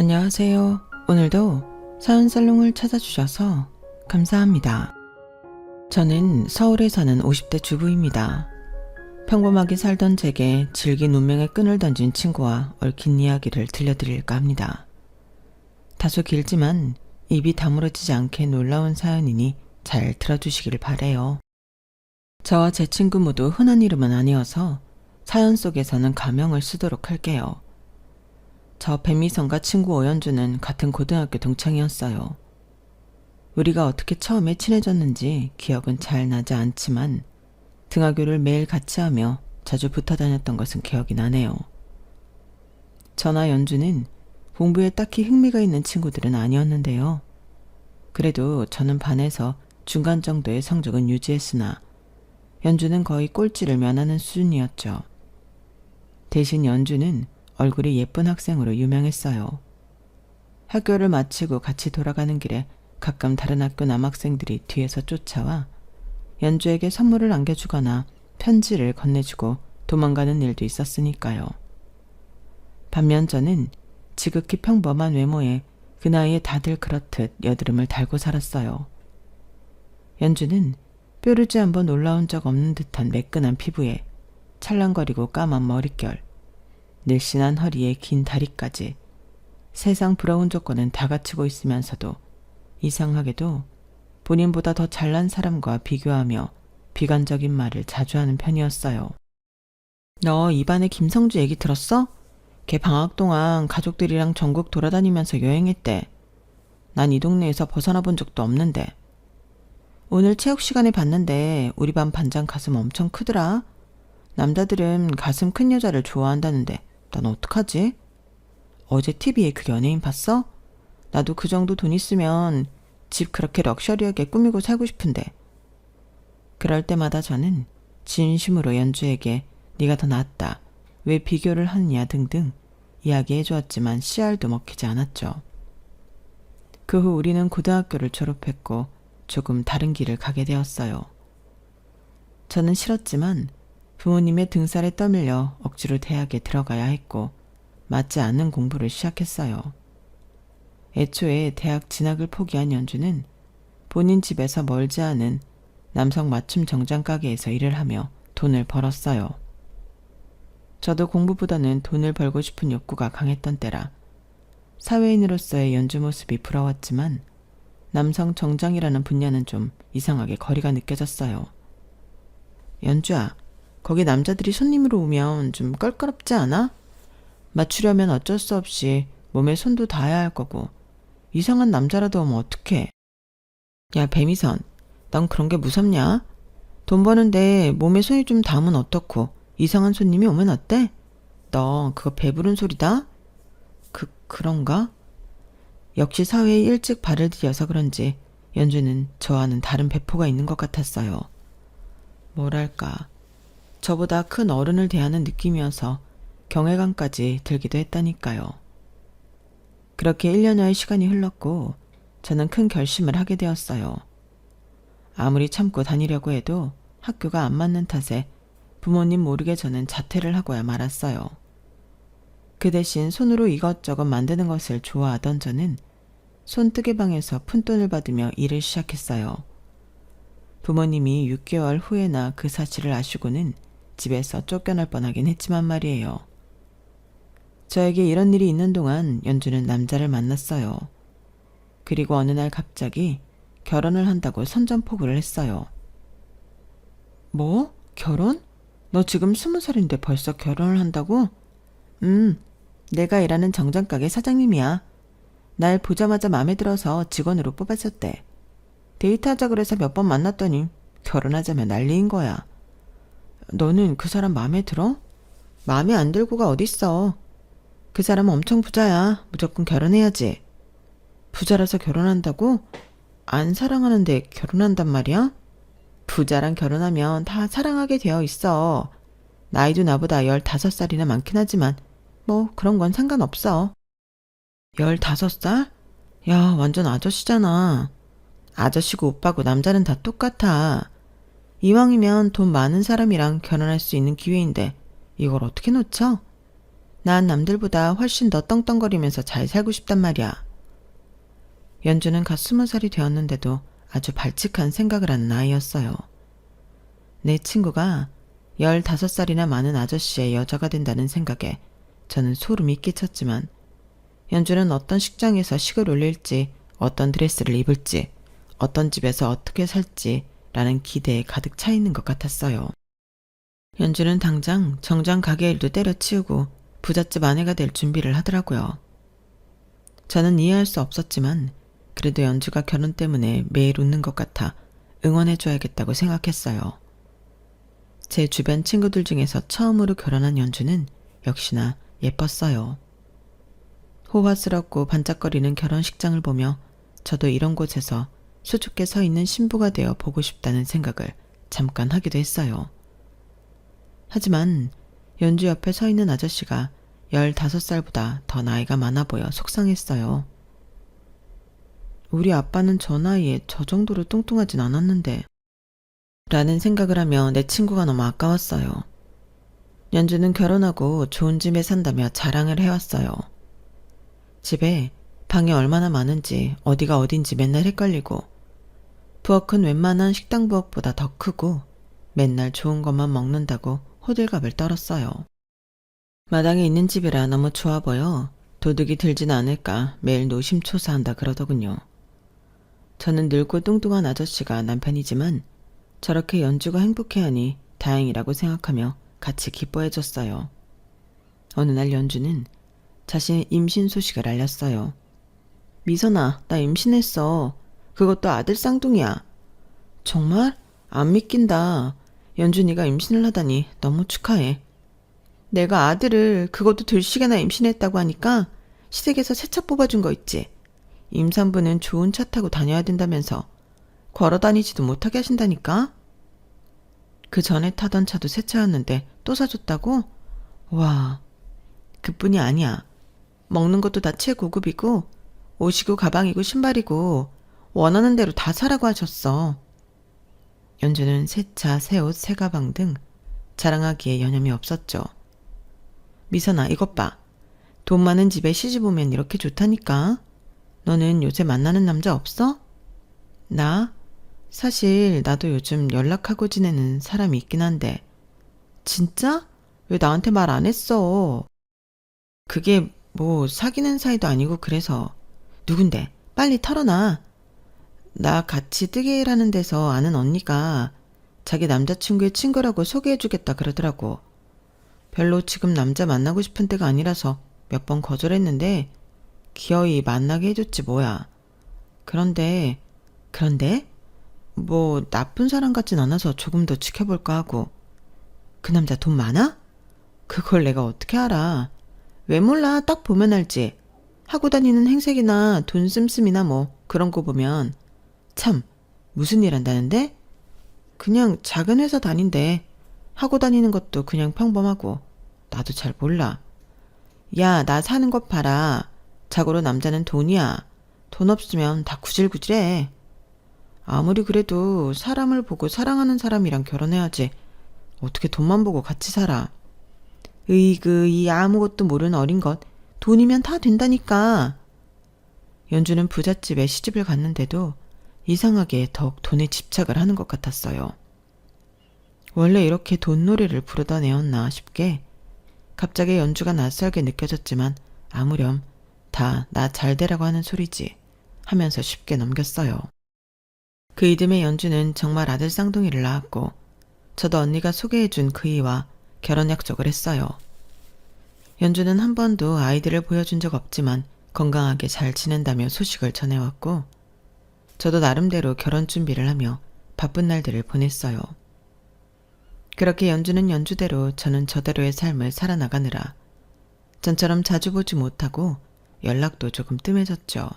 안녕하세요. 오늘도 사연살롱을 찾아주셔서 감사합니다. 저는 서울에 사는 50대 주부입니다. 평범하게 살던 제게 질긴 운명의 끈을 던진 친구와 얽힌 이야기를 들려드릴까 합니다. 다소 길지만 입이 다물어지지 않게 놀라운 사연이니 잘 들어주시길 바래요. 저와 제 친구 모두 흔한 이름은 아니어서 사연 속에서는 가명을 쓰도록 할게요. 저 배미선과 친구 오연주는 같은 고등학교 동창이었어요. 우리가 어떻게 처음에 친해졌는지 기억은 잘 나지 않지만 등하교를 매일 같이 하며 자주 붙어 다녔던 것은 기억이 나네요. 저나 연주는 공부에 딱히 흥미가 있는 친구들은 아니었는데요. 그래도 저는 반에서 중간 정도의 성적은 유지했으나 연주는 거의 꼴찌를 면하는 수준이었죠. 대신 연주는 얼굴이 예쁜 학생으로 유명했어요. 학교를 마치고 같이 돌아가는 길에 가끔 다른 학교 남학생들이 뒤에서 쫓아와 연주에게 선물을 안겨주거나 편지를 건네주고 도망가는 일도 있었으니까요. 반면 저는 지극히 평범한 외모에 그 나이에 다들 그렇듯 여드름을 달고 살았어요. 연주는 뾰루지 한번 올라온 적 없는 듯한 매끈한 피부에 찰랑거리고 까만 머릿결, 늘씬한 허리에 긴 다리까지 세상 부러운 조건은 다 갖추고 있으면서도 이상하게도 본인보다 더 잘난 사람과 비교하며 비관적인 말을 자주 하는 편이었어요. 너 이반에 김성주 얘기 들었어? 걔 방학 동안 가족들이랑 전국 돌아다니면서 여행했대. 난 이 동네에서 벗어나 본 적도 없는데. 오늘 체육 시간에 봤는데 우리 반 반장 가슴 엄청 크더라. 남자들은 가슴 큰 여자를 좋아한다는데 난 어떡하지? 어제 TV에 그 연예인 봤어? 나도 그 정도 돈 있으면 집 그렇게 럭셔리하게 꾸미고 살고 싶은데. 그럴 때마다 저는 진심으로 연주에게 네가 더 낫다, 왜 비교를 하느냐 등등 이야기해 주었지만 씨알도 먹히지 않았죠. 그 후 우리는 고등학교를 졸업했고 조금 다른 길을 가게 되었어요. 저는 싫었지만 부모님의 등살에 떠밀려 억지로 대학에 들어가야 했고 맞지 않는 공부를 시작했어요. 애초에 대학 진학을 포기한 연주는 본인 집에서 멀지 않은 남성 맞춤 정장 가게에서 일을 하며 돈을 벌었어요. 저도 공부보다는 돈을 벌고 싶은 욕구가 강했던 때라 사회인으로서의 연주 모습이 부러웠지만 남성 정장이라는 분야는 좀 이상하게 거리가 느껴졌어요. 연주야, 거기 남자들이 손님으로 오면 좀 껄끄럽지 않아? 맞추려면 어쩔 수 없이 몸에 손도 닿아야 할 거고 이상한 남자라도 오면 어떡해. 야 배미선, 넌 그런 게 무섭냐? 돈 버는데 몸에 손이 좀 닿으면 어떻고 이상한 손님이 오면 어때? 너 그거 배부른 소리다? 그런가? 역시 사회에 일찍 발을 들여서 그런지 연주는 저와는 다른 배포가 있는 것 같았어요. 뭐랄까, 저보다 큰 어른을 대하는 느낌이어서 경외감까지 들기도 했다니까요. 그렇게 1년여의 시간이 흘렀고 저는 큰 결심을 하게 되었어요. 아무리 참고 다니려고 해도 학교가 안 맞는 탓에 부모님 모르게 저는 자퇴를 하고야 말았어요. 그 대신 손으로 이것저것 만드는 것을 좋아하던 저는 손뜨개방에서 푼돈을 받으며 일을 시작했어요. 부모님이 6개월 후에나 그 사실을 아시고는 집에서 쫓겨날 뻔하긴 했지만 말이에요. 저에게 이런 일이 있는 동안 연주는 남자를 만났어요. 그리고 어느 날 갑자기 결혼을 한다고 선전포고를 했어요. 뭐? 결혼? 너 지금 20살인데 벌써 결혼을 한다고? 내가 일하는 정장가게 사장님이야. 날 보자마자 마음에 들어서 직원으로 뽑아줬대. 데이트하자 그래서 몇 번 만났더니 결혼하자며 난리인 거야. 너는 그 사람 마음에 들어? 마음에 안 들고가 어딨어. 그 사람 엄청 부자야. 무조건 결혼해야지. 부자라서 결혼한다고? 안 사랑하는데 결혼한단 말이야? 부자랑 결혼하면 다 사랑하게 되어 있어. 나이도 나보다 15살이나 많긴 하지만 뭐 그런 건 상관없어. 15살? 야, 완전 아저씨잖아. 아저씨고 오빠고 남자는 다 똑같아. 이왕이면 돈 많은 사람이랑 결혼할 수 있는 기회인데 이걸 어떻게 놓쳐? 난 남들보다 훨씬 더 떵떵거리면서 잘 살고 싶단 말이야. 연주는 갓 20살이 되었는데도 아주 발칙한 생각을 하는 아이였어요. 내 친구가 15살이나 많은 아저씨의 여자가 된다는 생각에 저는 소름이 끼쳤지만 연주는 어떤 식장에서 식을 올릴지, 어떤 드레스를 입을지, 어떤 집에서 어떻게 살지 라는 기대에 가득 차 있는 것 같았어요. 연주는 당장 정장 가게 일도 때려치우고 부잣집 아내가 될 준비를 하더라고요. 저는 이해할 수 없었지만 그래도 연주가 결혼 때문에 매일 웃는 것 같아 응원해줘야겠다고 생각했어요. 제 주변 친구들 중에서 처음으로 결혼한 연주는 역시나 예뻤어요. 호화스럽고 반짝거리는 결혼식장을 보며 저도 이런 곳에서 수줍게 서 있는 신부가 되어 보고 싶다는 생각을 잠깐 하기도 했어요. 하지만 연주 옆에 서 있는 아저씨가 15살보다 더 나이가 많아 보여 속상했어요. 우리 아빠는 저 나이에 저 정도로 뚱뚱하진 않았는데 라는 생각을 하며 내 친구가 너무 아까웠어요. 연주는 결혼하고 좋은 집에 산다며 자랑을 해왔어요. 집에 방이 얼마나 많은지 어디가 어딘지 맨날 헷갈리고 부엌은 웬만한 식당 부엌보다 더 크고 맨날 좋은 것만 먹는다고 호들갑을 떨었어요. 마당에 있는 집이라 너무 좋아 보여 도둑이 들진 않을까 매일 노심초사한다 그러더군요. 저는 늙고 뚱뚱한 아저씨가 남편이지만 저렇게 연주가 행복해하니 다행이라고 생각하며 같이 기뻐해줬어요. 어느 날 연주는 자신의 임신 소식을 알렸어요. 미선아, 나 임신했어. 그것도 아들 쌍둥이야. 정말? 안 믿긴다. 연주 네가 임신을 하다니 너무 축하해. 내가 아들을 그것도 들시게나 임신했다고 하니까 시댁에서 새 차 뽑아준 거 있지. 임산부는 좋은 차 타고 다녀야 된다면서 걸어 다니지도 못하게 하신다니까? 그 전에 타던 차도 새 차였는데 또 사줬다고? 와, 그뿐이 아니야. 먹는 것도 다 최고급이고 옷이고 가방이고 신발이고 원하는 대로 다 사라고 하셨어. 연주는 새 차, 새 옷, 새 가방 등 자랑하기에 여념이 없었죠. 미선아, 이것 봐. 돈 많은 집에 시집 오면 이렇게 좋다니까. 너는 요새 만나는 남자 없어? 나? 사실 나도 요즘 연락하고 지내는 사람이 있긴 한데. 진짜? 왜 나한테 말 안 했어? 그게 뭐 사귀는 사이도 아니고 그래서. 누군데? 빨리 털어놔. 나 같이 뜨개 일하는 데서 아는 언니가 자기 남자친구의 친구라고 소개해주겠다 그러더라고. 별로 지금 남자 만나고 싶은 때가 아니라서 몇 번 거절했는데 기어이 만나게 해줬지 뭐야. 그런데 뭐 나쁜 사람 같진 않아서 조금 더 지켜볼까 하고. 그 남자 돈 많아? 그걸 내가 어떻게 알아. 왜 몰라. 딱 보면 알지. 하고 다니는 행색이나 돈 씀씀이나 뭐 그런 거 보면. 참, 무슨 일 한다는데? 그냥 작은 회사 다닌대. 하고 다니는 것도 그냥 평범하고. 나도 잘 몰라. 야, 나 사는 것 봐라. 자고로 남자는 돈이야. 돈 없으면 다 구질구질해. 아무리 그래도 사람을 보고 사랑하는 사람이랑 결혼해야지. 어떻게 돈만 보고 같이 살아. 으이그, 이 아무것도 모르는 어린 것. 돈이면 다 된다니까. 연주는 부잣집에 시집을 갔는데도 이상하게 더욱 돈에 집착을 하는 것 같았어요. 원래 이렇게 돈놀이를 부르던 애였나 싶게 갑자기 연주가 낯설게 느껴졌지만 아무렴 다 나 잘되라고 하는 소리지 하면서 쉽게 넘겼어요. 그 이듬해 연주는 정말 아들 쌍둥이를 낳았고 저도 언니가 소개해준 그이와 결혼 약속을 했어요. 연주는 한 번도 아이들을 보여준 적 없지만 건강하게 잘 지낸다며 소식을 전해왔고 저도 나름대로 결혼 준비를 하며 바쁜 날들을 보냈어요. 그렇게 연주는 연주대로 저는 저대로의 삶을 살아나가느라 전처럼 자주 보지 못하고 연락도 조금 뜸해졌죠.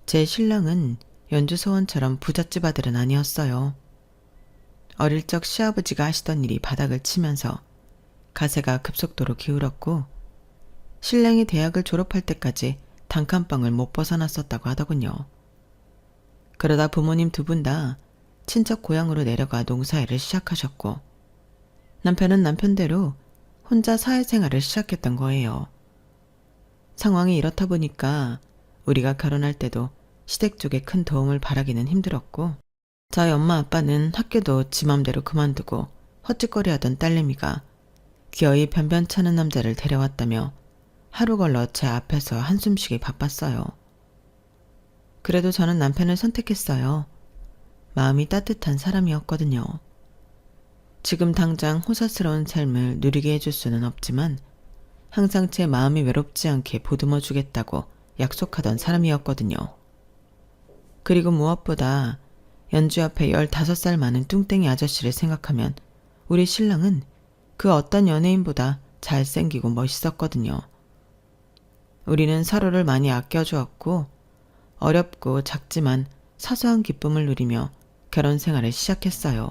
제 신랑은 연주 소원처럼 부잣집 아들은 아니었어요. 어릴 적 시아버지가 하시던 일이 바닥을 치면서 가세가 급속도로 기울었고 신랑이 대학을 졸업할 때까지 단칸방을 못 벗어났었다고 하더군요. 그러다 부모님 두 분 다 친척 고향으로 내려가 농사일을 시작하셨고 남편은 남편대로 혼자 사회생활을 시작했던 거예요. 상황이 이렇다 보니까 우리가 결혼할 때도 시댁 쪽에 큰 도움을 바라기는 힘들었고, 저희 엄마 아빠는 학교도 지 맘대로 그만두고 헛짓거리하던 딸내미가 기어이 변변찮은 남자를 데려왔다며 하루 걸러 제 앞에서 한숨 쉬기 바빴어요. 그래도 저는 남편을 선택했어요. 마음이 따뜻한 사람이었거든요. 지금 당장 호사스러운 삶을 누리게 해줄 수는 없지만 항상 제 마음이 외롭지 않게 보듬어 주겠다고 약속하던 사람이었거든요. 그리고 무엇보다 연주 앞에 15살 많은 뚱땡이 아저씨를 생각하면 우리 신랑은 그 어떤 연예인보다 잘생기고 멋있었거든요. 우리는 서로를 많이 아껴주었고 어렵고 작지만 사소한 기쁨을 누리며 결혼 생활을 시작했어요.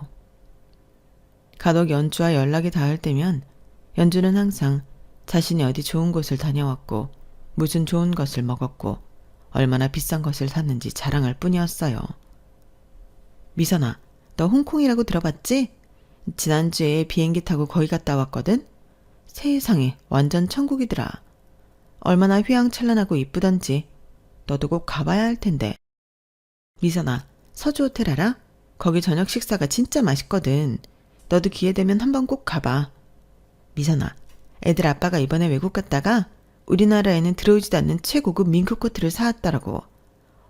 간혹 연주와 연락이 닿을 때면 연주는 항상 자신이 어디 좋은 곳을 다녀왔고 무슨 좋은 것을 먹었고 얼마나 비싼 것을 샀는지 자랑할 뿐이었어요. 미선아, 너 홍콩이라고 들어봤지? 지난주에 비행기 타고 거기 갔다 왔거든? 세상에 완전 천국이더라. 얼마나 휘황찬란하고 이쁘던지 너도 꼭 가봐야 할 텐데. 미선아, 서주 호텔 알아? 거기 저녁 식사가 진짜 맛있거든. 너도 기회 되면 한번 꼭 가봐. 미선아, 애들 아빠가 이번에 외국 갔다가 우리나라에는 들어오지도 않는 최고급 민크 코트를 사왔더라고.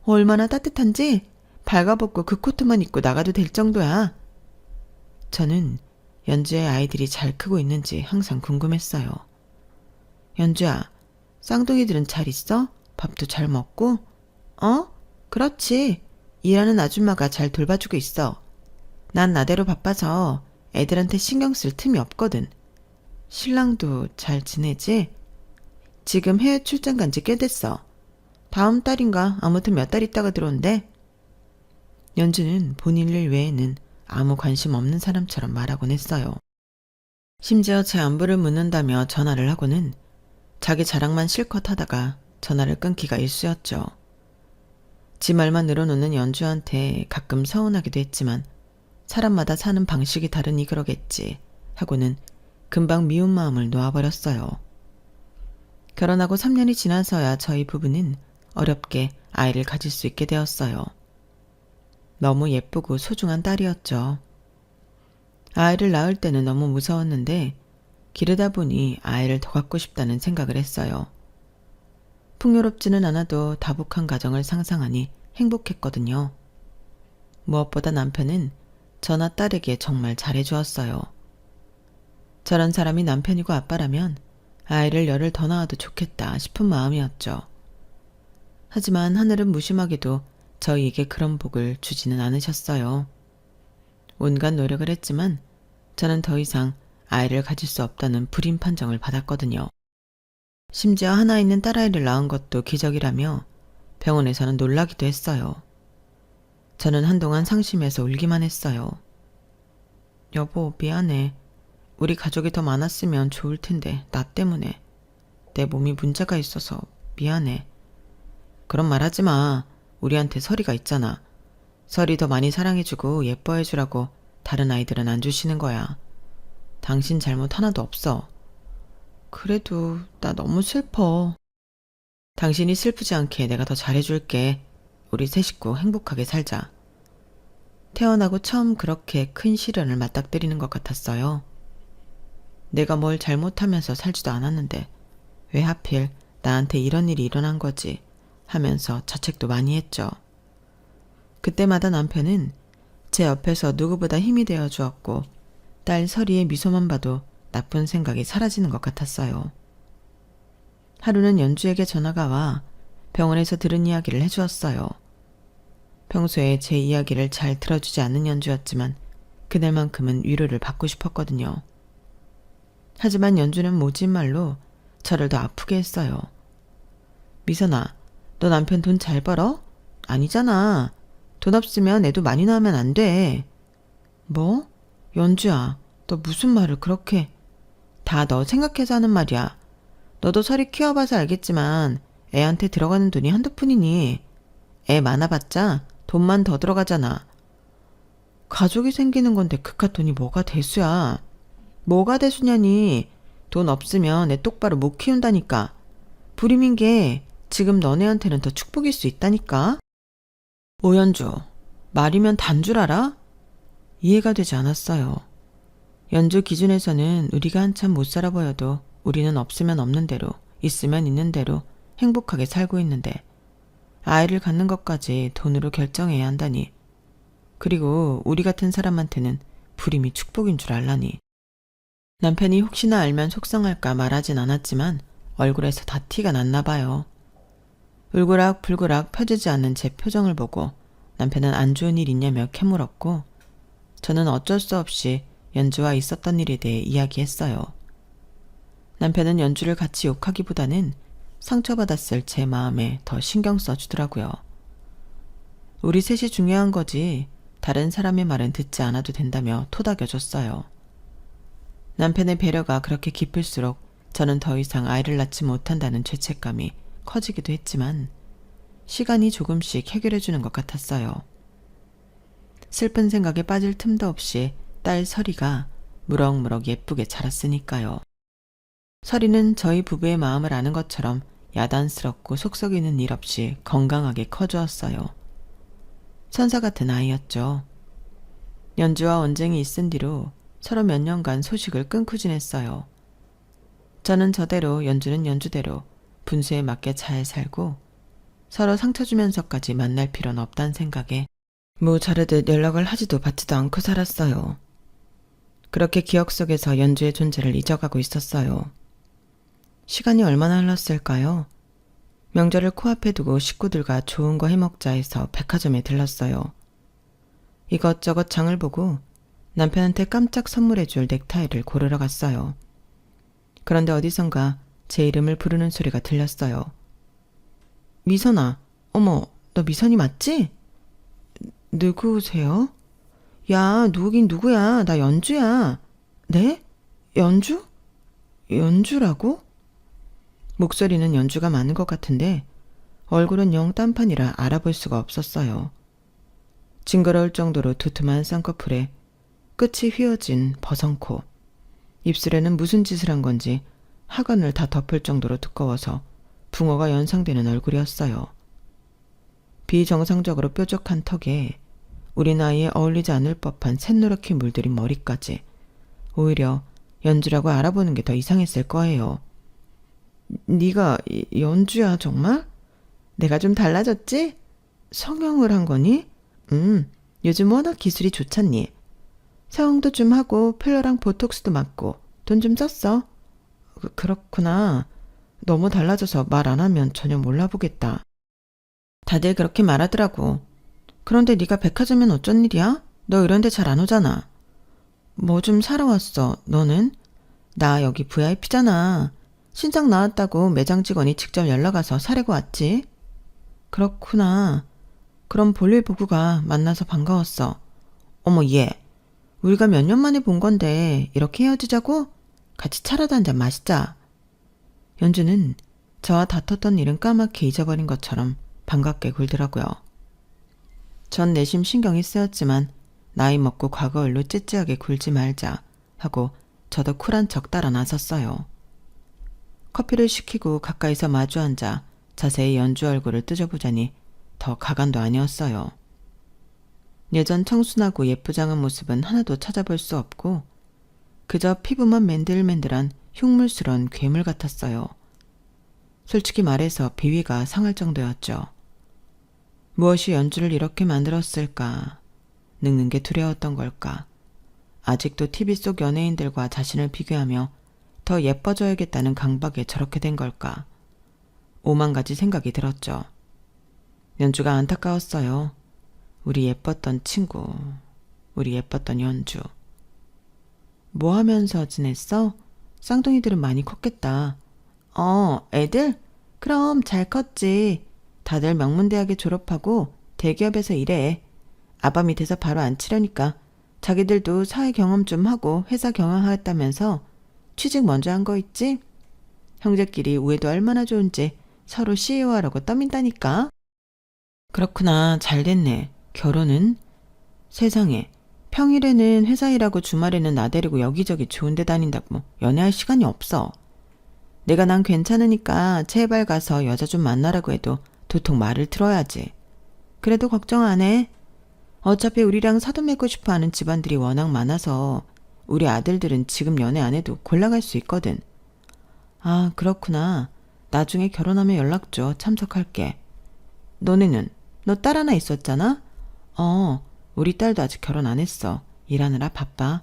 얼마나 따뜻한지 발가벗고 그 코트만 입고 나가도 될 정도야. 저는 연주의 아이들이 잘 크고 있는지 항상 궁금했어요. 연주야, 쌍둥이들은 잘 있어? 밥도 잘 먹고? 그렇지. 일하는 아줌마가 잘 돌봐주고 있어. 난 나대로 바빠서 애들한테 신경 쓸 틈이 없거든. 신랑도 잘 지내지? 지금 해외 출장 간 지 꽤 됐어. 다음 달인가 아무튼 몇 달 있다가 들어온대. 연주는 본인 일 외에는 아무 관심 없는 사람처럼 말하곤 했어요. 심지어 제 안부를 묻는다며 전화를 하고는 자기 자랑만 실컷 하다가 전화를 끊기가 일쑤였죠. 지 말만 늘어놓는 연주한테 가끔 서운하기도 했지만 사람마다 사는 방식이 다르니 그러겠지 하고는 금방 미운 마음을 놓아버렸어요. 결혼하고 3년이 지나서야 저희 부부는 어렵게 아이를 가질 수 있게 되었어요. 너무 예쁘고 소중한 딸이었죠. 아이를 낳을 때는 너무 무서웠는데 기르다 보니 아이를 더 갖고 싶다는 생각을 했어요. 풍요롭지는 않아도 다복한 가정을 상상하니 행복했거든요. 무엇보다 남편은 저나 딸에게 정말 잘해주었어요. 저런 사람이 남편이고 아빠라면 아이를 열을 더 낳아도 좋겠다 싶은 마음이었죠. 하지만 하늘은 무심하게도 저희에게 그런 복을 주지는 않으셨어요. 온갖 노력을 했지만 저는 더 이상 아이를 가질 수 없다는 불임 판정을 받았거든요. 심지어 하나 있는 딸아이를 낳은 것도 기적이라며 병원에서는 놀라기도 했어요. 저는 한동안 상심해서 울기만 했어요. 여보, 미안해. 우리 가족이 더 많았으면 좋을 텐데 나 때문에. 내 몸이 문제가 있어서 미안해. 그런 말 하지 마. 우리한테 설이가 있잖아. 설이 더 많이 사랑해주고 예뻐해주라고 다른 아이들은 안 주시는 거야. 당신 잘못 하나도 없어. 그래도 나 너무 슬퍼. 당신이 슬프지 않게 내가 더 잘해줄게. 우리 세 식구 행복하게 살자. 태어나고 처음 그렇게 큰 시련을 맞닥뜨리는 것 같았어요. 내가 뭘 잘못하면서 살지도 않았는데 왜 하필 나한테 이런 일이 일어난 거지 하면서 자책도 많이 했죠. 그때마다 남편은 제 옆에서 누구보다 힘이 되어 주었고 딸 설이의 미소만 봐도 나쁜 생각이 사라지는 것 같았어요. 하루는 연주에게 전화가 와 병원에서 들은 이야기를 해주었어요. 평소에 제 이야기를 잘 들어주지 않는 연주였지만 그날만큼은 위로를 받고 싶었거든요. 하지만 연주는 모진 말로 저를 더 아프게 했어요. 미선아, 너 남편 돈 잘 벌어? 아니잖아. 돈 없으면 애도 많이 낳으면 안 돼. 뭐? 연주야, 너 무슨 말을 그렇게... 다 너 생각해서 하는 말이야. 너도 설이 키워봐서 알겠지만 애한테 들어가는 돈이 한두 푼이니 애 많아봤자 돈만 더 들어가잖아. 가족이 생기는 건데 그깟 돈이 뭐가 대수야. 뭐가 대수냐니. 돈 없으면 애 똑바로 못 키운다니까. 불임인 게 지금 너네한테는 더 축복일 수 있다니까. 오연주, 말이면 단 줄 알아? 이해가 되지 않았어요. 연주 기준에서는 우리가 한참 못 살아 보여도 우리는 없으면 없는 대로, 있으면 있는 대로 행복하게 살고 있는데 아이를 갖는 것까지 돈으로 결정해야 한다니. 그리고 우리 같은 사람한테는 불임이 축복인 줄 알라니. 남편이 혹시나 알면 속상할까 말하진 않았지만 얼굴에서 다 티가 났나 봐요. 울그락불그락 펴지지 않는 제 표정을 보고 남편은 안 좋은 일 있냐며 캐물었고 저는 어쩔 수 없이 연주와 있었던 일에 대해 이야기했어요. 남편은 연주를 같이 욕하기보다는 상처받았을 제 마음에 더 신경 써주더라고요. 우리 셋이 중요한 거지 다른 사람의 말은 듣지 않아도 된다며 토닥여줬어요. 남편의 배려가 그렇게 깊을수록 저는 더 이상 아이를 낳지 못한다는 죄책감이 커지기도 했지만 시간이 조금씩 해결해주는 것 같았어요. 슬픈 생각에 빠질 틈도 없이 딸 설이가 무럭무럭 예쁘게 자랐으니까요. 설이는 저희 부부의 마음을 아는 것처럼 야단스럽고 속썩이는 일 없이 건강하게 커주었어요. 천사 같은 아이였죠. 연주와 언쟁이 있은 뒤로 서로 몇 년간 소식을 끊고 지냈어요. 저는 저대로 연주는 연주대로 분수에 맞게 잘 살고 서로 상처 주면서까지 만날 필요는 없다는 생각에 뭐 자르듯 연락을 하지도 받지도 않고 살았어요. 그렇게 기억 속에서 연주의 존재를 잊어가고 있었어요. 시간이 얼마나 흘렀을까요? 명절을 코앞에 두고 식구들과 좋은 거 해먹자 해서 백화점에 들렀어요. 이것저것 장을 보고 남편한테 깜짝 선물해줄 넥타이를 고르러 갔어요. 그런데 어디선가 제 이름을 부르는 소리가 들렸어요. 미선아, 어머, 너 미선이 맞지? 누구세요? 야, 누구긴 누구야. 나 연주야. 네? 연주? 연주라고? 목소리는 연주가 맞는 것 같은데 얼굴은 영 딴판이라 알아볼 수가 없었어요. 징그러울 정도로 두툼한 쌍꺼풀에 끝이 휘어진 버선코, 입술에는 무슨 짓을 한 건지 하관을 다 덮을 정도로 두꺼워서 붕어가 연상되는 얼굴이었어요. 비정상적으로 뾰족한 턱에 우리 나이에 어울리지 않을 법한 샛노랗게 물들인 머리까지 오히려 연주라고 알아보는 게 더 이상했을 거예요. 네가 연주야 정말? 내가 좀 달라졌지? 성형을 한 거니? 요즘 워낙 기술이 좋잖니. 성형도 좀 하고 필러랑 보톡스도 맞고 돈 좀 썼어. 그렇구나. 너무 달라져서 말 안 하면 전혀 몰라보겠다. 다들 그렇게 말하더라고. 그런데 네가 백화점엔 어쩐 일이야? 너 이런 데 잘 안 오잖아. 뭐 좀 사러 왔어. 너는? 나 여기 VIP잖아. 신상 나왔다고 매장 직원이 직접 연락 와서 사려고 왔지. 그렇구나. 그럼 볼일 보고 가. 만나서 반가웠어. 어머 얘. 우리가 몇 년 만에 본 건데 이렇게 헤어지자고? 같이 차라도 한잔 마시자. 연주는 저와 다퉜던 일은 까맣게 잊어버린 것처럼 반갑게 굴더라고요. 전 내심 신경이 쓰였지만 나이 먹고 과거 일로 찌찌하게 굴지 말자 하고 저도 쿨한 척 따라 나섰어요. 커피를 시키고 가까이서 마주 앉아 자세히 연주 얼굴을 뜨져보자니 더 가관도 아니었어요. 예전 청순하고 예쁘장한 모습은 하나도 찾아볼 수 없고 그저 피부만 맨들맨들한 흉물스러운 괴물 같았어요. 솔직히 말해서 비위가 상할 정도였죠. 무엇이 연주를 이렇게 만들었을까? 늙는 게 두려웠던 걸까? 아직도 TV 속 연예인들과 자신을 비교하며 더 예뻐져야겠다는 강박에 저렇게 된 걸까? 오만 가지 생각이 들었죠. 연주가 안타까웠어요. 우리 예뻤던 친구, 우리 예뻤던 연주. 뭐 하면서 지냈어? 쌍둥이들은 많이 컸겠다. 애들? 그럼 잘 컸지. 다들 명문대학에 졸업하고 대기업에서 일해. 아빠 밑에서 바로 앉히려니까 자기들도 사회 경험 좀 하고 회사 경영하겠다면서 취직 먼저 한 거 있지? 형제끼리 우애도 얼마나 좋은지 서로 CEO 하라고 떠민다니까. 그렇구나. 잘 됐네. 결혼은? 세상에. 평일에는 회사 일하고 주말에는 나 데리고 여기저기 좋은 데 다닌다고 연애할 시간이 없어. 내가 난 괜찮으니까 제발 가서 여자 좀 만나라고 해도 도통 말을 들어야지. 그래도 걱정 안 해. 어차피 우리랑 사돈 맺고 싶어 하는 집안들이 워낙 많아서 우리 아들들은 지금 연애 안 해도 골라갈 수 있거든. 아, 그렇구나. 나중에 결혼하면 연락 줘. 참석할게. 너네는? 너 딸 하나 있었잖아? 우리 딸도 아직 결혼 안 했어. 일하느라 바빠.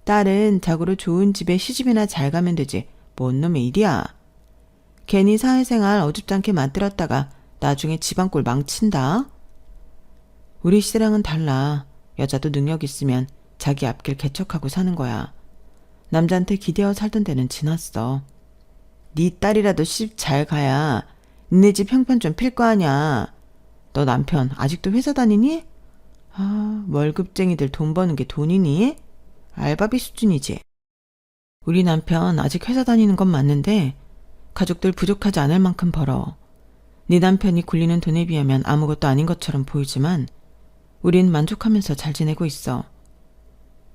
딸은 자고로 좋은 집에 시집이나 잘 가면 되지. 뭔 놈의 일이야. 괜히 사회생활 어줍잖게 만들었다가 나중에 집안꼴 망친다. 우리 시대랑은 달라. 여자도 능력 있으면 자기 앞길 개척하고 사는 거야. 남자한테 기대어 살던 때는 지났어. 네 딸이라도 시집 잘 가야 니네 집 형편 좀 필 거 아냐. 너 남편 아직도 회사 다니니? 아, 월급쟁이들 돈 버는 게 돈이니? 알바비 수준이지. 우리 남편 아직 회사 다니는 건 맞는데 가족들 부족하지 않을 만큼 벌어. 네 남편이 굴리는 돈에 비하면 아무것도 아닌 것처럼 보이지만 우린 만족하면서 잘 지내고 있어.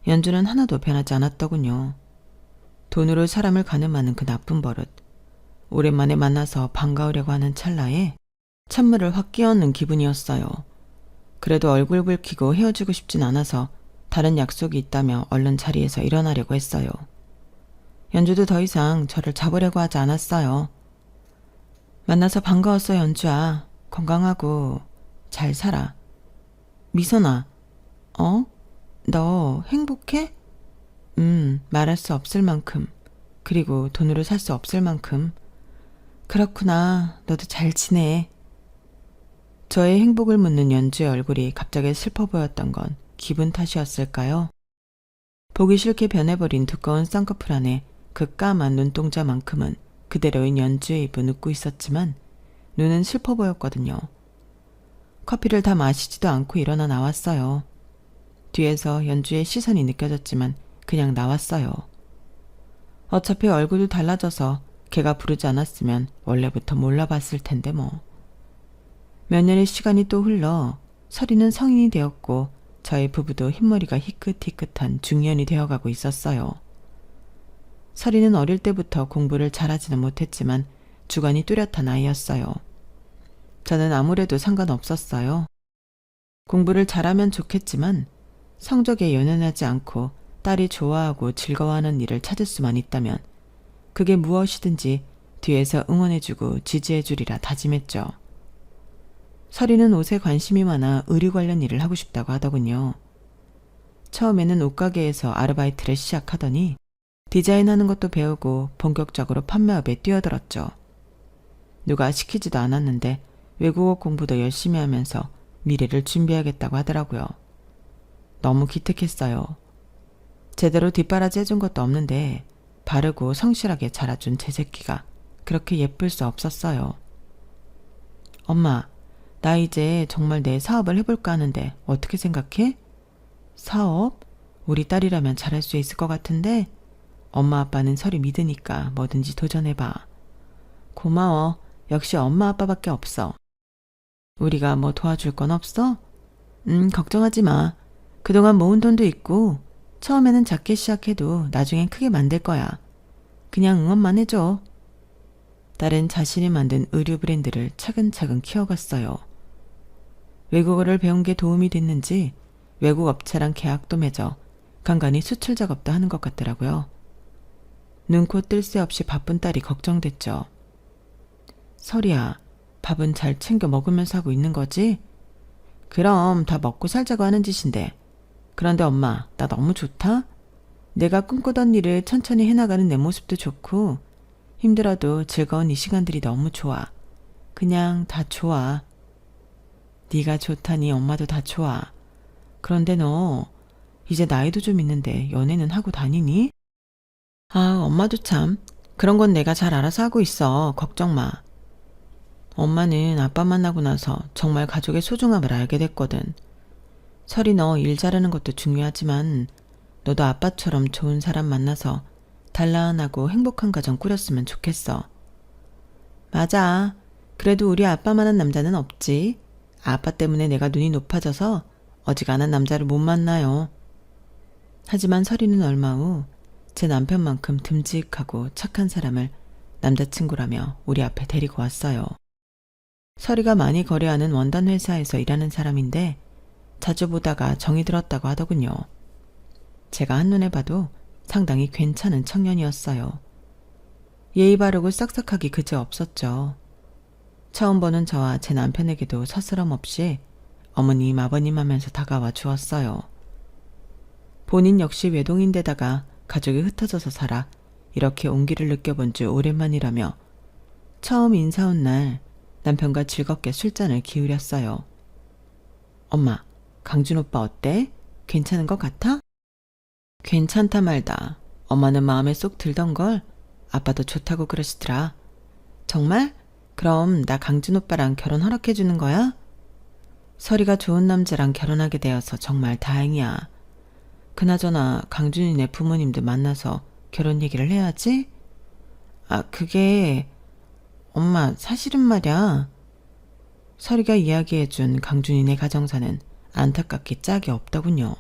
연주는 하나도 변하지 않았더군요. 돈으로 사람을 가늠하는 그 나쁜 버릇. 오랜만에 만나서 반가우려고 하는 찰나에 찬물을 확 끼얹는 기분이었어요. 그래도 얼굴 붉히고 헤어지고 싶진 않아서 다른 약속이 있다며 얼른 자리에서 일어나려고 했어요. 연주도 더 이상 저를 잡으려고 하지 않았어요. 만나서 반가웠어, 연주야. 건강하고 잘 살아. 미선아, 너 행복해? 말할 수 없을 만큼, 그리고 돈으로 살 수 없을 만큼. 그렇구나. 너도 잘 지내. 저의 행복을 묻는 연주의 얼굴이 갑자기 슬퍼 보였던 건 기분 탓이었을까요? 보기 싫게 변해버린 두꺼운 쌍꺼풀 안에 그 까만 눈동자만큼은 그대로인 연주의 입은 웃고 있었지만 눈은 슬퍼 보였거든요. 커피를 다 마시지도 않고 일어나 나왔어요. 뒤에서 연주의 시선이 느껴졌지만 그냥 나왔어요. 어차피 얼굴도 달라져서 걔가 부르지 않았으면 원래부터 몰라봤을 텐데 뭐. 몇 년의 시간이 또 흘러 설이는 성인이 되었고 저희 부부도 흰머리가 희끗희끗한 중년이 되어가고 있었어요. 설이는 어릴 때부터 공부를 잘하지는 못했지만 주관이 뚜렷한 아이였어요. 저는 아무래도 상관없었어요. 공부를 잘하면 좋겠지만 성적에 연연하지 않고 딸이 좋아하고 즐거워하는 일을 찾을 수만 있다면 그게 무엇이든지 뒤에서 응원해주고 지지해주리라 다짐했죠. 설이는 옷에 관심이 많아 의류 관련 일을 하고 싶다고 하더군요. 처음에는 옷가게에서 아르바이트를 시작하더니 디자인하는 것도 배우고 본격적으로 판매업에 뛰어들었죠. 누가 시키지도 않았는데 외국어 공부도 열심히 하면서 미래를 준비하겠다고 하더라고요. 너무 기특했어요. 제대로 뒷바라지 해준 것도 없는데 바르고 성실하게 자라준 제 새끼가 그렇게 예쁠 수 없었어요. 엄마, 나 이제 정말 내 사업을 해볼까 하는데 어떻게 생각해? 사업? 우리 딸이라면 잘할 수 있을 것 같은데 엄마 아빠는 설이 믿으니까 뭐든지 도전해봐. 고마워. 역시 엄마 아빠밖에 없어. 우리가 뭐 도와줄 건 없어? 걱정하지 마. 그동안 모은 돈도 있고 처음에는 작게 시작해도 나중엔 크게 만들 거야. 그냥 응원만 해줘. 딸은 자신이 만든 의류 브랜드를 차근차근 키워갔어요. 외국어를 배운 게 도움이 됐는지 외국 업체랑 계약도 맺어 간간히 수출 작업도 하는 것 같더라고요. 눈코 뜰 새 없이 바쁜 딸이 걱정됐죠. 설이야, 밥은 잘 챙겨 먹으면서 하고 있는 거지? 그럼 다 먹고 살자고 하는 짓인데. 그런데 엄마, 나 너무 좋다? 내가 꿈꾸던 일을 천천히 해나가는 내 모습도 좋고 힘들어도 즐거운 이 시간들이 너무 좋아. 그냥 다 좋아. 네가 좋다니 엄마도 다 좋아. 그런데 너 이제 나이도 좀 있는데 연애는 하고 다니니? 아, 엄마도 참. 그런 건 내가 잘 알아서 하고 있어. 걱정 마. 엄마는 아빠 만나고 나서 정말 가족의 소중함을 알게 됐거든. 설이 너 일 잘하는 것도 중요하지만 너도 아빠처럼 좋은 사람 만나서 단란하고 행복한 가정 꾸렸으면 좋겠어. 맞아. 그래도 우리 아빠만한 남자는 없지. 아빠 때문에 내가 눈이 높아져서 어지간한 남자를 못 만나요. 하지만 설이는 얼마 후 제 남편만큼 듬직하고 착한 사람을 남자친구라며 우리 앞에 데리고 왔어요. 설이가 많이 거래하는 원단 회사에서 일하는 사람인데 자주 보다가 정이 들었다고 하더군요. 제가 한눈에 봐도 상당히 괜찮은 청년이었어요. 예의 바르고 싹싹하기 그지없었죠. 처음 보는 저와 제 남편에게도 서스럼 없이 어머님 아버님 하면서 다가와 주었어요. 본인 역시 외동인데다가 가족이 흩어져서 살아 이렇게 온기를 느껴본 줄 오랜만이라며 처음 인사 온 날 남편과 즐겁게 술잔을 기울였어요. 엄마, 강준 오빠 어때? 괜찮은 것 같아? 괜찮다 말다. 엄마는 마음에 쏙 들던걸. 아빠도 좋다고 그러시더라. 정말? 그럼 나 강준 오빠랑 결혼 허락해주는 거야? 설이가 좋은 남자랑 결혼하게 되어서 정말 다행이야. 그나저나 강준이네 부모님도 만나서 결혼 얘기를 해야지? 아, 그게... 엄마, 사실은 말이야. 설이가 이야기해준 강준이네 가정사는 안타깝게 짝이 없더군요.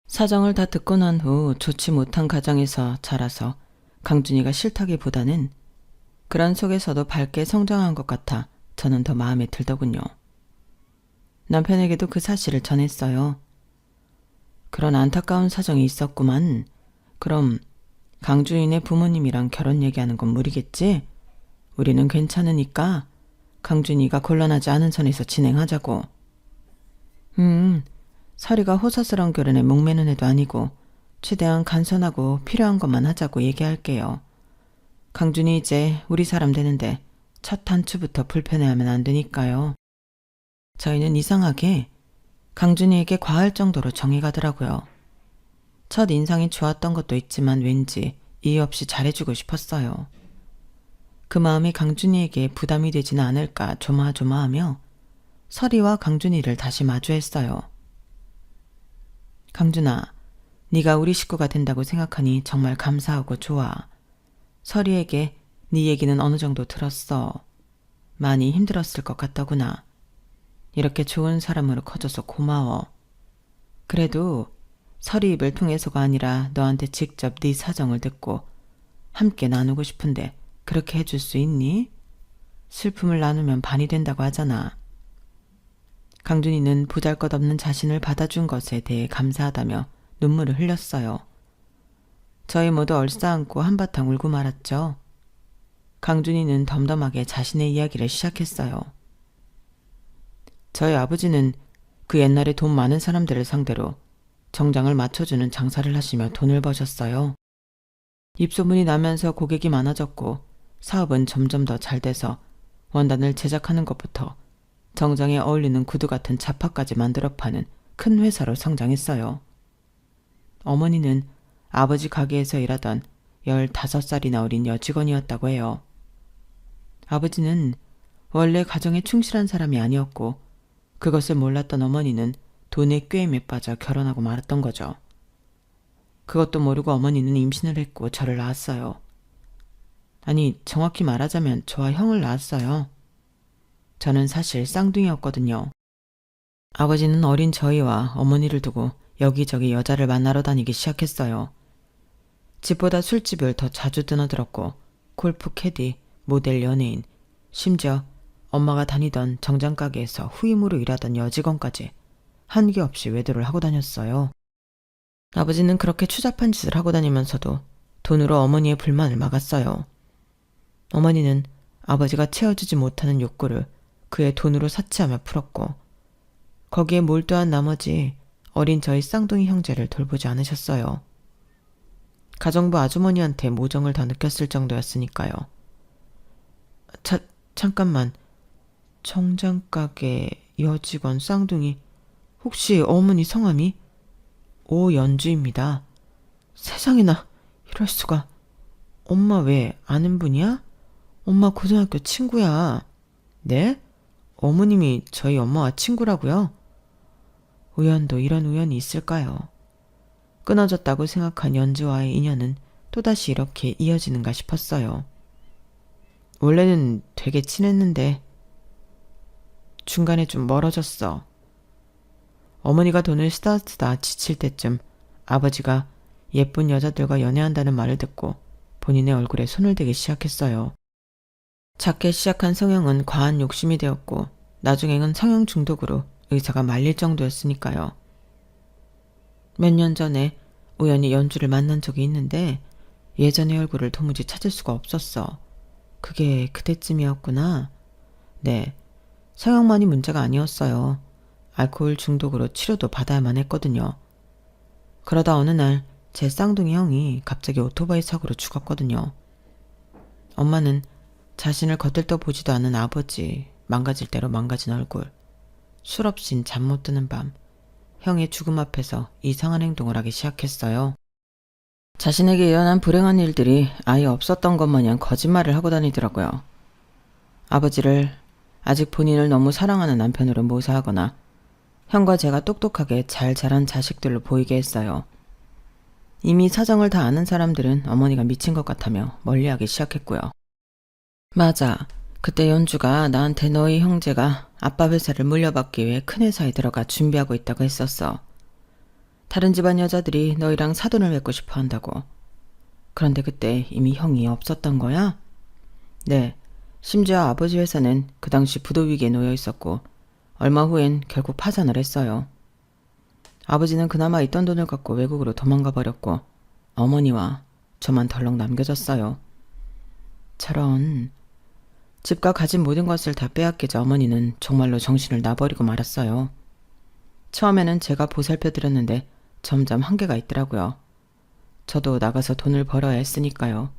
사정을 다 듣고 난 후 좋지 못한 가정에서 자라서 강준이가 싫다기보다는 그런 속에서도 밝게 성장한 것 같아 저는 더 마음에 들더군요. 남편에게도 그 사실을 전했어요. 그런 안타까운 사정이 있었구만. 그럼 강준이네 부모님이랑 결혼 얘기하는 건 무리겠지? 우리는 괜찮으니까 강준이가 곤란하지 않은 선에서 진행하자고. 설이가 호사스러운 결혼에 목매는 애도 아니고 최대한 간선하고 필요한 것만 하자고 얘기할게요. 강준이 이제 우리 사람 되는데 첫 단추부터 불편해하면 안 되니까요. 저희는 이상하게 강준이에게 과할 정도로 정이 가더라고요. 첫 인상이 좋았던 것도 있지만 왠지 이유 없이 잘해주고 싶었어요. 그 마음이 강준이에게 부담이 되지는 않을까 조마조마하며 설이와 강준이를 다시 마주했어요. 강준아, 네가 우리 식구가 된다고 생각하니 정말 감사하고 좋아. 설이에게 네 얘기는 어느 정도 들었어. 많이 힘들었을 것 같더구나. 이렇게 좋은 사람으로 커져서 고마워. 그래도 설이 입을 통해서가 아니라 너한테 직접 네 사정을 듣고 함께 나누고 싶은데 그렇게 해줄 수 있니? 슬픔을 나누면 반이 된다고 하잖아. 강준이는 보잘것없는 자신을 받아준 것에 대해 감사하다며 눈물을 흘렸어요. 저희 모두 얼싸안고 한바탕 울고 말았죠. 강준이는 덤덤하게 자신의 이야기를 시작했어요. 저희 아버지는 그 옛날에 돈 많은 사람들을 상대로 정장을 맞춰주는 장사를 하시며 돈을 버셨어요. 입소문이 나면서 고객이 많아졌고 사업은 점점 더 잘 돼서 원단을 제작하는 것부터 정장에 어울리는 구두 같은 자파까지 만들어 파는 큰 회사로 성장했어요. 어머니는 아버지 가게에서 일하던 15살이나 어린 여직원이었다고 해요. 아버지는 원래 가정에 충실한 사람이 아니었고 그것을 몰랐던 어머니는 돈의 꾀임에 빠져 결혼하고 말았던 거죠. 그것도 모르고 어머니는 임신을 했고 저를 낳았어요. 아니, 정확히 말하자면 저와 형을 낳았어요. 저는 사실 쌍둥이였거든요. 아버지는 어린 저희와 어머니를 두고 여기저기 여자를 만나러 다니기 시작했어요. 집보다 술집을 더 자주 드나들었고 골프 캐디, 모델 연예인, 심지어 엄마가 다니던 정장가게에서 후임으로 일하던 여직원까지 한계 없이 외도를 하고 다녔어요. 아버지는 그렇게 추잡한 짓을 하고 다니면서도 돈으로 어머니의 불만을 막았어요. 어머니는 아버지가 채워주지 못하는 욕구를 그의 돈으로 사치하며 풀었고 거기에 몰두한 나머지 어린 저희 쌍둥이 형제를 돌보지 않으셨어요. 가정부 아주머니한테 모정을 더 느꼈을 정도였으니까요. 잠깐만. 정장가게 여직원 쌍둥이 혹시 어머니 성함이? 오연주입니다. 세상에나 이럴 수가. 엄마 왜 아는 분이야? 엄마 고등학교 친구야. 네? 어머님이 저희 엄마와 친구라고요? 우연도 이런 우연이 있을까요? 끊어졌다고 생각한 연주와의 인연은 또다시 이렇게 이어지는가 싶었어요. 원래는 되게 친했는데 중간에 좀 멀어졌어. 어머니가 돈을 쓰다 지칠 때쯤 아버지가 예쁜 여자들과 연애한다는 말을 듣고 본인의 얼굴에 손을 대기 시작했어요. 작게 시작한 성형은 과한 욕심이 되었고 나중에는 성형 중독으로 의사가 말릴 정도였으니까요. 몇 년 전에 우연히 연주를 만난 적이 있는데 예전의 얼굴을 도무지 찾을 수가 없었어. 그게 그때쯤이었구나. 네, 성형만이 문제가 아니었어요. 알코올 중독으로 치료도 받아야만 했거든요. 그러다 어느 날 제 쌍둥이 형이 갑자기 오토바이 사고로 죽었거든요. 엄마는 자신을 겉들떠 보지도 않은 아버지, 망가질 대로 망가진 얼굴, 술 없인 잠 못 드는 밤, 형의 죽음 앞에서 이상한 행동을 하기 시작했어요. 자신에게 일어난 불행한 일들이 아예 없었던 것 마냥 거짓말을 하고 다니더라고요. 아버지를 아직 본인을 너무 사랑하는 남편으로 묘사하거나 형과 제가 똑똑하게 잘 자란 자식들로 보이게 했어요. 이미 사정을 다 아는 사람들은 어머니가 미친 것 같다며 멀리하기 시작했고요. 맞아. 그때 연주가 나한테 너희 형제가 아빠 회사를 물려받기 위해 큰 회사에 들어가 준비하고 있다고 했었어. 다른 집안 여자들이 너희랑 사돈을 맺고 싶어 한다고. 그런데 그때 이미 형이 없었던 거야? 네. 심지어 아버지 회사는 그 당시 부도 위기에 놓여 있었고 얼마 후엔 결국 파산을 했어요. 아버지는 그나마 있던 돈을 갖고 외국으로 도망가 버렸고 어머니와 저만 덜렁 남겨졌어요. 저런... 집과 가진 모든 것을 다 빼앗기자 어머니는 정말로 정신을 놔버리고 말았어요. 처음에는 제가 보살펴드렸는데 점점 한계가 있더라고요. 저도 나가서 돈을 벌어야 했으니까요.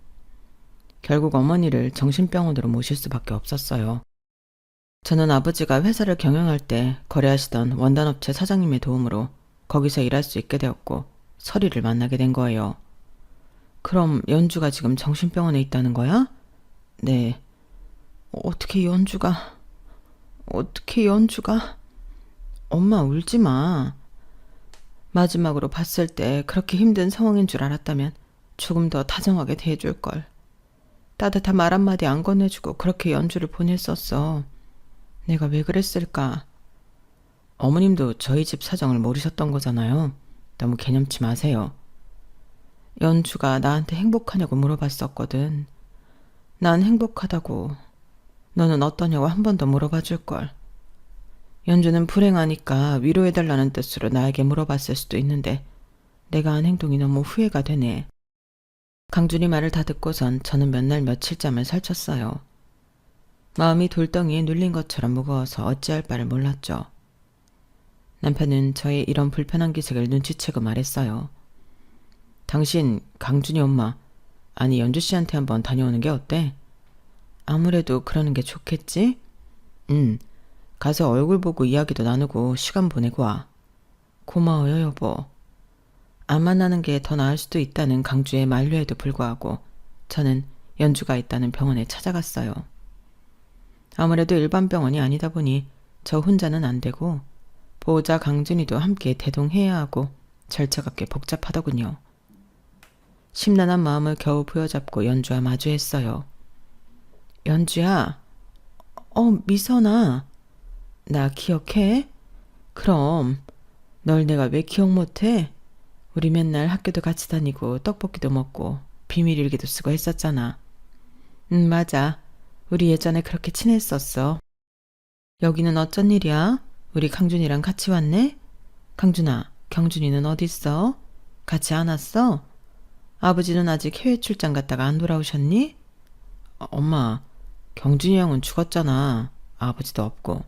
결국 어머니를 정신병원으로 모실 수밖에 없었어요. 저는 아버지가 회사를 경영할 때 거래하시던 원단업체 사장님의 도움으로 거기서 일할 수 있게 되었고 서리를 만나게 된 거예요. 그럼 연주가 지금 정신병원에 있다는 거야? 네. 어떻게 연주가... 엄마 울지 마. 마지막으로 봤을 때 그렇게 힘든 상황인 줄 알았다면 조금 더 다정하게 대해줄걸. 따뜻한 말 한마디 안 건네주고 그렇게 연주를 보냈었어. 내가 왜 그랬을까? 어머님도 저희 집 사정을 모르셨던 거잖아요. 너무 개념치 마세요. 연주가 나한테 행복하냐고 물어봤었거든. 난 행복하다고. 너는 어떠냐고 한 번 더 물어봐 줄걸. 연주는 불행하니까 위로해달라는 뜻으로 나에게 물어봤을 수도 있는데 내가 한 행동이 너무 후회가 되네. 강준이 말을 다 듣고선 저는 몇 날 며칠 잠을 설쳤어요. 마음이 돌덩이에 눌린 것처럼 무거워서 어찌할 바를 몰랐죠. 남편은 저의 이런 불편한 기색을 눈치채고 말했어요. 당신 강준이 엄마, 아니 연주 씨한테 한번 다녀오는 게 어때? 아무래도 그러는 게 좋겠지? 가서 얼굴 보고 이야기도 나누고 시간 보내고 와. 고마워요 여보. 안 만나는 게 더 나을 수도 있다는 강주의 만류에도 불구하고 저는 연주가 있다는 병원에 찾아갔어요. 아무래도 일반 병원이 아니다 보니 저 혼자는 안 되고 보호자 강준이도 함께 대동해야 하고 절차가 꽤 복잡하더군요. 심란한 마음을 겨우 부여잡고 연주와 마주했어요. 연주야. 미선아. 나 기억해? 그럼. 널 내가 왜 기억 못해? 우리 맨날 학교도 같이 다니고 떡볶이도 먹고 비밀일기도 쓰고 했었잖아. 맞아. 우리 예전에 그렇게 친했었어. 여기는 어쩐 일이야? 우리 강준이랑 같이 왔네? 강준아, 경준이는 어딨어? 같이 안 왔어? 아버지는 아직 해외 출장 갔다가 안 돌아오셨니? 엄마, 경준이 형은 죽었잖아. 아버지도 없고.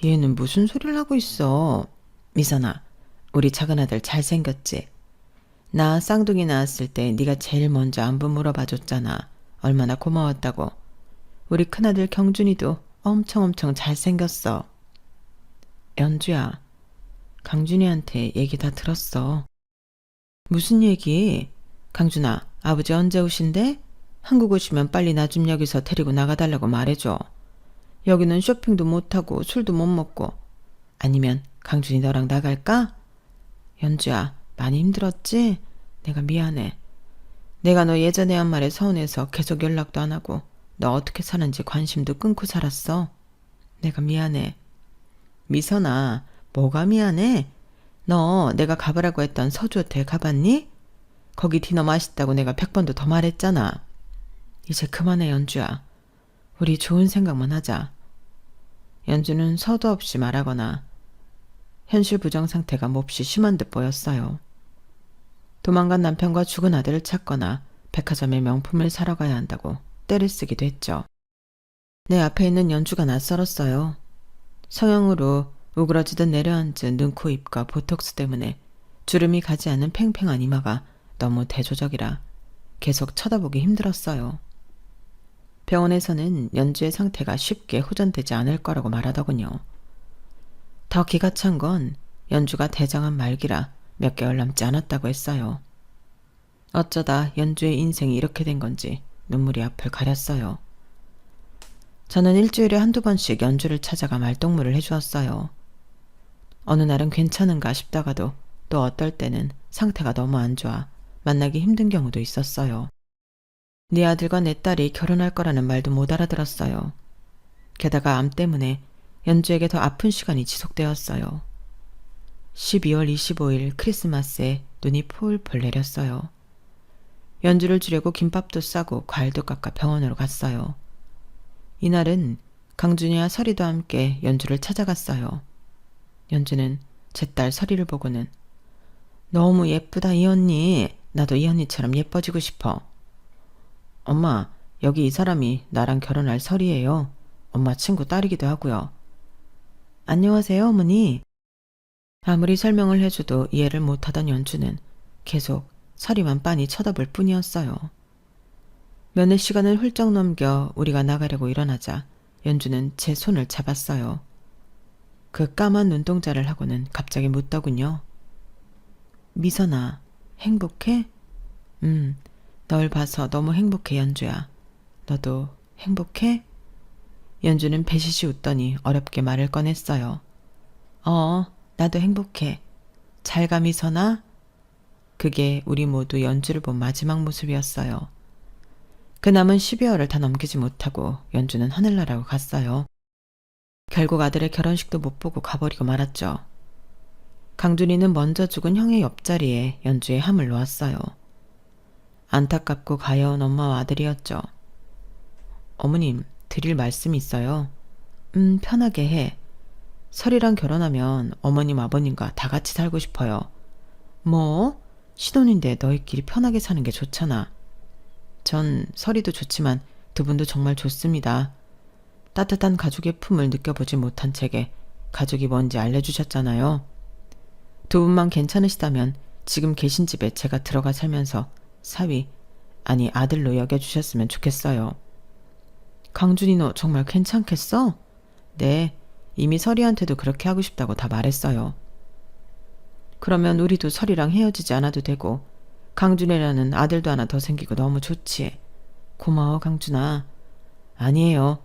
얘는 무슨 소리를 하고 있어. 미선아, 우리 작은 아들 잘생겼지? 나 쌍둥이 낳았을 때 네가 제일 먼저 안부 물어봐줬잖아. 얼마나 고마웠다고. 우리 큰아들 경준이도 엄청 잘생겼어. 연주야, 강준이한테 얘기 다 들었어. 무슨 얘기? 강준아, 아버지 언제 오신대? 한국 오시면 빨리 나 좀 여기서 데리고 나가달라고 말해줘. 여기는 쇼핑도 못하고 술도 못 먹고. 아니면 강준이 너랑 나갈까? 연주야, 많이 힘들었지? 내가 미안해. 내가 너 예전에 한 말에 서운해서 계속 연락도 안 하고 너 어떻게 사는지 관심도 끊고 살았어. 내가 미안해. 미선아, 뭐가 미안해? 너 내가 가보라고 했던 서주 호텔 가봤니? 거기 디너 맛있다고 내가 100번도 더 말했잖아. 이제 그만해, 연주야. 우리 좋은 생각만 하자. 연주는 서도 없이 말하거나 현실 부정 상태가 몹시 심한 듯 보였어요. 도망간 남편과 죽은 아들을 찾거나 백화점에 명품을 사러 가야 한다고 떼를 쓰기도 했죠. 내 앞에 있는 연주가 낯설었어요. 성형으로 우그러지듯 내려앉은 눈, 코, 입과 보톡스 때문에 주름이 가지 않는 팽팽한 이마가 너무 대조적이라 계속 쳐다보기 힘들었어요. 병원에서는 연주의 상태가 쉽게 호전되지 않을 거라고 말하더군요. 더 기가 찬 건 연주가 대장암 말기라 몇 개월 남지 않았다고 했어요. 어쩌다 연주의 인생이 이렇게 된 건지 눈물이 앞을 가렸어요. 저는 일주일에 한두 번씩 연주를 찾아가 말동무를 해주었어요. 어느 날은 괜찮은가 싶다가도 또 어떨 때는 상태가 너무 안 좋아 만나기 힘든 경우도 있었어요. 네 아들과 내 딸이 결혼할 거라는 말도 못 알아들었어요. 게다가 암 때문에 연주에게 더 아픈 시간이 지속되었어요. 12월 25일 크리스마스에 눈이 폴폴 내렸어요. 연주를 주려고 김밥도 싸고 과일도 깎아 병원으로 갔어요. 이날은 강준이와 설이도 함께 연주를 찾아갔어요. 연주는 제 딸 설이를 보고는 너무 예쁘다 이 언니. 나도 이 언니처럼 예뻐지고 싶어. 엄마, 여기 이 사람이 나랑 결혼할 설이에요. 엄마 친구 딸이기도 하고요. 안녕하세요, 어머니. 아무리 설명을 해줘도 이해를 못하던 연주는 계속 설이만 빤히 쳐다볼 뿐이었어요. 몇몇 시간을 훌쩍 넘겨 우리가 나가려고 일어나자 연주는 제 손을 잡았어요. 그 까만 눈동자를 하고는 갑자기 묻더군요. 미선아, 행복해? 널 봐서 너무 행복해, 연주야. 너도 행복해? 연주는 배시시 웃더니 어렵게 말을 꺼냈어요. 나도 행복해. 잘 가, 미선아? 그게 우리 모두 연주를 본 마지막 모습이었어요. 그 남은 12월을 다 넘기지 못하고 연주는 하늘나라로 갔어요. 결국 아들의 결혼식도 못 보고 가버리고 말았죠. 강준이는 먼저 죽은 형의 옆자리에 연주의 함을 놓았어요. 안타깝고 가여운 엄마와 아들이었죠. 어머님, 드릴 말씀이 있어요. 편하게 해. 설이랑 결혼하면 어머님, 아버님과 다 같이 살고 싶어요. 뭐? 신혼인데 너희끼리 편하게 사는 게 좋잖아. 전 설이도 좋지만 두 분도 정말 좋습니다. 따뜻한 가족의 품을 느껴보지 못한 제게 가족이 뭔지 알려주셨잖아요. 두 분만 괜찮으시다면 지금 계신 집에 제가 들어가 살면서 사위, 아니 아들로 여겨주셨으면 좋겠어요. 강준이 너 정말 괜찮겠어? 네, 이미 설이한테도 그렇게 하고 싶다고 다 말했어요. 그러면 우리도 설이랑 헤어지지 않아도 되고 강준이라는 아들도 하나 더 생기고 너무 좋지. 고마워, 강준아. 아니에요.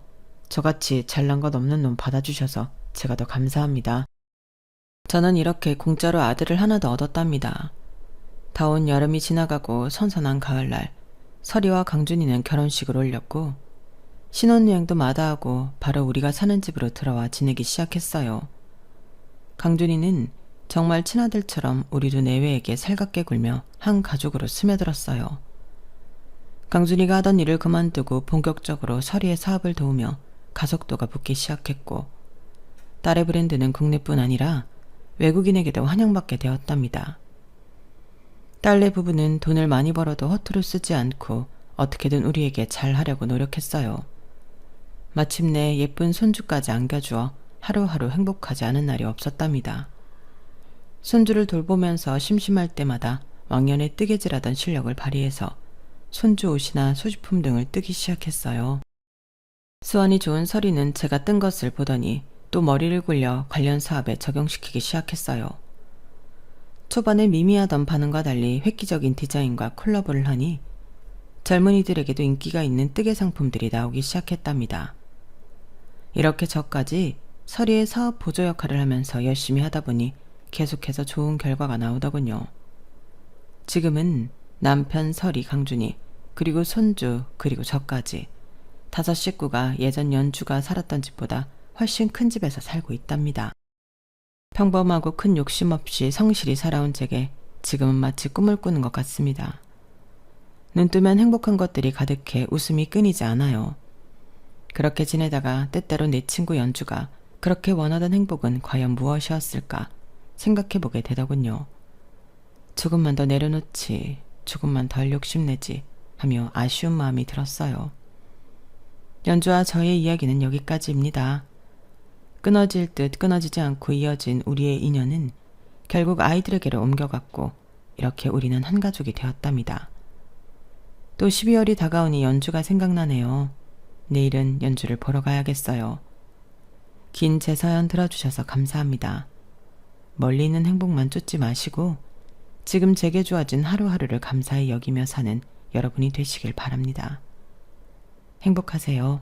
저같이 잘난 것 없는 놈 받아주셔서 제가 더 감사합니다. 저는 이렇게 공짜로 아들을 하나 더 얻었답니다. 더운 여름이 지나가고 선선한 가을날 설이와 강준이는 결혼식을 올렸고 신혼여행도 마다하고 바로 우리가 사는 집으로 들어와 지내기 시작했어요. 강준이는 정말 친아들처럼 우리 두 내외에게 살갑게 굴며 한 가족으로 스며들었어요. 강준이가 하던 일을 그만두고 본격적으로 설이의 사업을 도우며 가속도가 붙기 시작했고 딸의 브랜드는 국내뿐 아니라 외국인에게도 환영받게 되었답니다. 딸네 부부는 돈을 많이 벌어도 허투루 쓰지 않고 어떻게든 우리에게 잘하려고 노력했어요. 마침내 예쁜 손주까지 안겨주어 하루하루 행복하지 않은 날이 없었답니다. 손주를 돌보면서 심심할 때마다 왕년에 뜨개질하던 실력을 발휘해서 손주 옷이나 소지품 등을 뜨기 시작했어요. 수완이 좋은 설이는 제가 뜬 것을 보더니 또 머리를 굴려 관련 사업에 적용시키기 시작했어요. 초반에 미미하던 반응과 달리 획기적인 디자인과 콜라보를 하니 젊은이들에게도 인기가 있는 뜨개 상품들이 나오기 시작했답니다. 이렇게 저까지 설이의 사업 보조 역할을 하면서 열심히 하다 보니 계속해서 좋은 결과가 나오더군요. 지금은 남편 설이, 강준이, 그리고 손주, 그리고 저까지 5 식구가 예전 연주가 살았던 집보다 훨씬 큰 집에서 살고 있답니다. 평범하고 큰 욕심 없이 성실히 살아온 제게 지금은 마치 꿈을 꾸는 것 같습니다. 눈 뜨면 행복한 것들이 가득해 웃음이 끊이지 않아요. 그렇게 지내다가 때때로 내 친구 연주가 그렇게 원하던 행복은 과연 무엇이었을까 생각해보게 되더군요. 조금만 더 내려놓지, 조금만 덜 욕심내지 하며 아쉬운 마음이 들었어요. 연주와 저의 이야기는 여기까지입니다. 끊어질 듯 끊어지지 않고 이어진 우리의 인연은 결국 아이들에게로 옮겨갔고 이렇게 우리는 한 가족이 되었답니다. 또 12월이 다가오니 연주가 생각나네요. 내일은 연주를 보러 가야겠어요. 긴 제 사연 들어주셔서 감사합니다. 멀리 있는 행복만 쫓지 마시고 지금 제게 주어진 하루하루를 감사히 여기며 사는 여러분이 되시길 바랍니다. 행복하세요.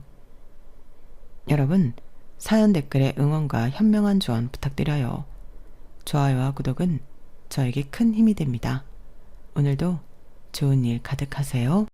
여러분, 사연 댓글에 응원과 현명한 조언 부탁드려요. 좋아요와 구독은 저에게 큰 힘이 됩니다. 오늘도 좋은 일 가득하세요.